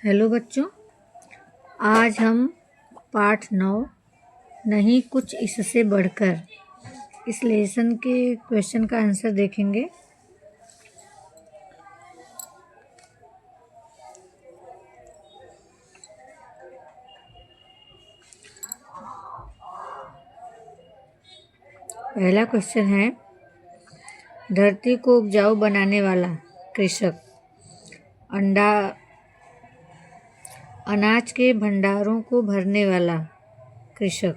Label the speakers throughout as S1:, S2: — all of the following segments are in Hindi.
S1: हेलो बच्चों, आज हम पाठ 9 नहीं कुछ इससे बढ़कर इस लेसन के क्वेश्चन का आंसर देखेंगे। पहला क्वेश्चन है, धरती को उपजाऊ बनाने वाला कृषक, अनाज के भंडारों को भरने वाला कृषक।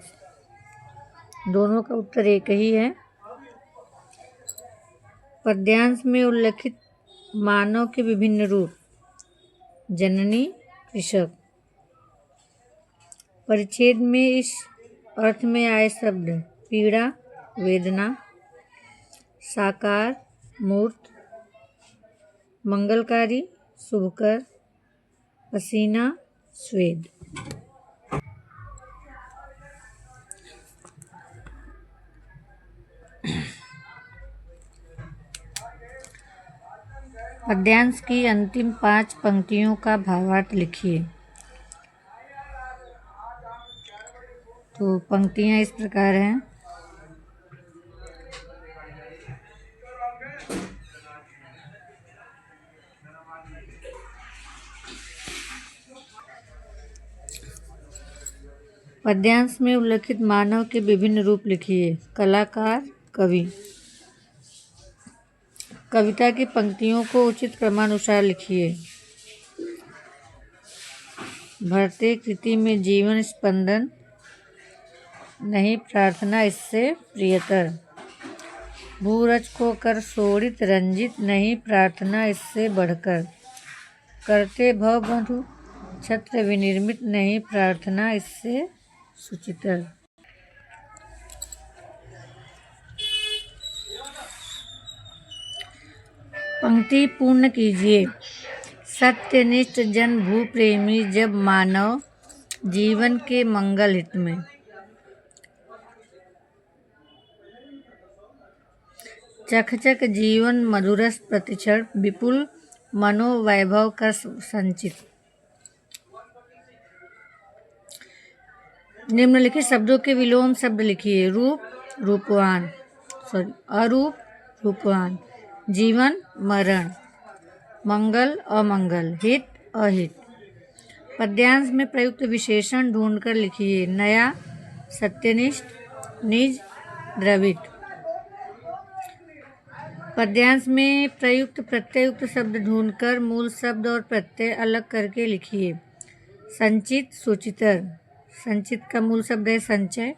S1: दोनों का उत्तर एक ही है। पद्यांश में उल्लिखित मानव के विभिन्न रूप, जननी, कृषक। परिच्छेद में इस अर्थ में आए शब्द पीड़ा, वेदना, साकार, मूर्त, मंगलकारी, शुभकर, पसीना, स्वेद। पद्यांश की अंतिम 5 पंक्तियों का भावार्थ लिखिए। तो पंक्तियां इस प्रकार हैं। पद्यांश में उल्लिखित मानव के विभिन्न रूप लिखिए। कलाकार, कवि। कविता की पंक्तियों को उचित क्रमानुसार लिखिए। भरते कृति में जीवन स्पंदन, नहीं प्रार्थना इससे प्रियतर। भूरज को कर शोणित रंजित, नहीं प्रार्थना इससे बढ़कर। करते भव बंधु छत्र विनिर्मित, नहीं प्रार्थना इससे सुचितर। पंक्ति पूर्ण कीजिए। सत्यनिष्ठ जन भू प्रेमी, जब मानव जीवन के मंगल हित में। चखचक जीवन मधुरस प्रतिक्षण, विपुल मनोवैभव का संचित। निम्नलिखित शब्दों के विलोम शब्द लिखिए। रूप, रूपवान, अरूप, रूपवान। जीवन, मरण। मंगल, अमंगल। हित, अहित। पद्यांश में प्रयुक्त विशेषण ढूंढकर लिखिए। नया, सत्यनिष्ठ, निज, द्रविड़। पद्यांश में प्रयुक्त प्रत्ययुक्त शब्द ढूंढकर मूल शब्द और प्रत्यय अलग करके लिखिए। संचित, सुचितर। संचित का मूल शब्द है संचय,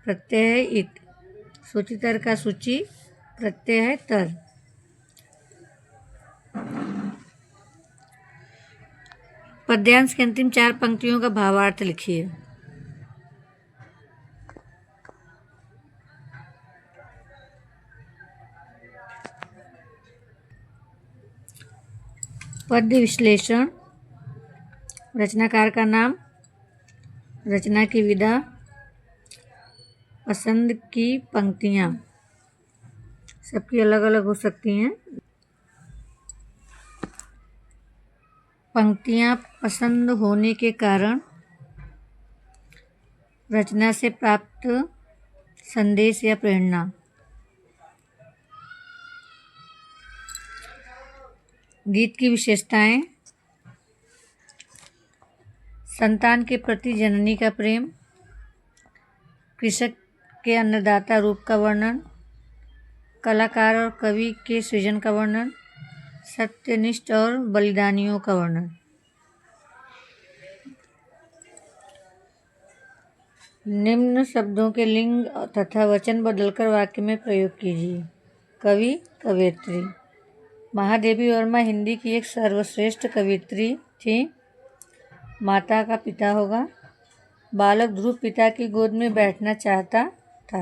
S1: प्रत्यय है इत। सुचितर का सूची, प्रत्यय है तर। पद्यांश की अंतिम 4 पंक्तियों का भावार्थ लिखिए। पद्य विश्लेषण। रचनाकार का नाम, रचना की विधा, पसंद की पंक्तियां। सबकी अलग अलग हो सकती हैं। पंक्तियां पसंद होने के कारण, रचना से प्राप्त संदेश या प्रेरणा। गीत की विशेषताएं, संतान के प्रति जननी का प्रेम, कृषक के अन्नदाता रूप का वर्णन, कलाकार और कवि के सृजन का वर्णन, सत्यनिष्ठ और बलिदानियों का वर्णन। निम्न शब्दों के लिंग तथा वचन बदलकर वाक्य में प्रयोग कीजिए। कवि, कवयित्री। महादेवी वर्मा हिंदी की एक सर्वश्रेष्ठ कवयित्री थी। माता का पिता होगा। बालक ध्रुव पिता की गोद में बैठना चाहता था।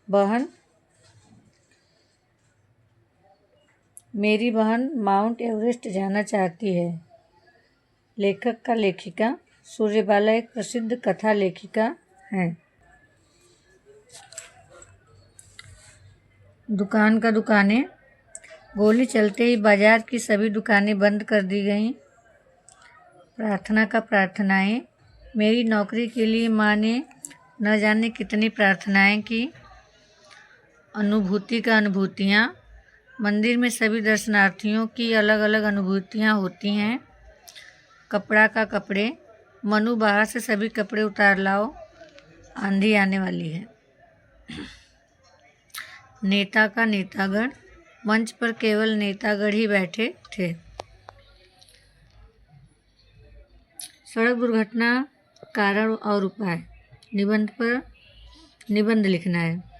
S1: बहन, मेरी बहन माउंट एवरेस्ट जाना चाहती है। लेखक का लेखिका, सूर्यबाला एक प्रसिद्ध कथा लेखिका हैं। दुकान का दुकानें। गोली चलते ही बाजार की सभी दुकानें बंद कर दी गईं। प्रार्थना का प्रार्थनाएं। मेरी नौकरी के लिए माँ ने न जाने कितनी प्रार्थनाएं की। अनुभूति का अनुभूतियाँ। मंदिर में सभी दर्शनार्थियों की अलग अलग अनुभूतियाँ होती हैं। कपड़ा का कपड़े। मनु बाहर से सभी कपड़े उतार लाओ, आंधी आने वाली है। नेता का नेतागण। मंच पर केवल नेतागण ही बैठे थे। सड़क दुर्घटना कारण और उपाय। निबंध पर निबंध लिखना है।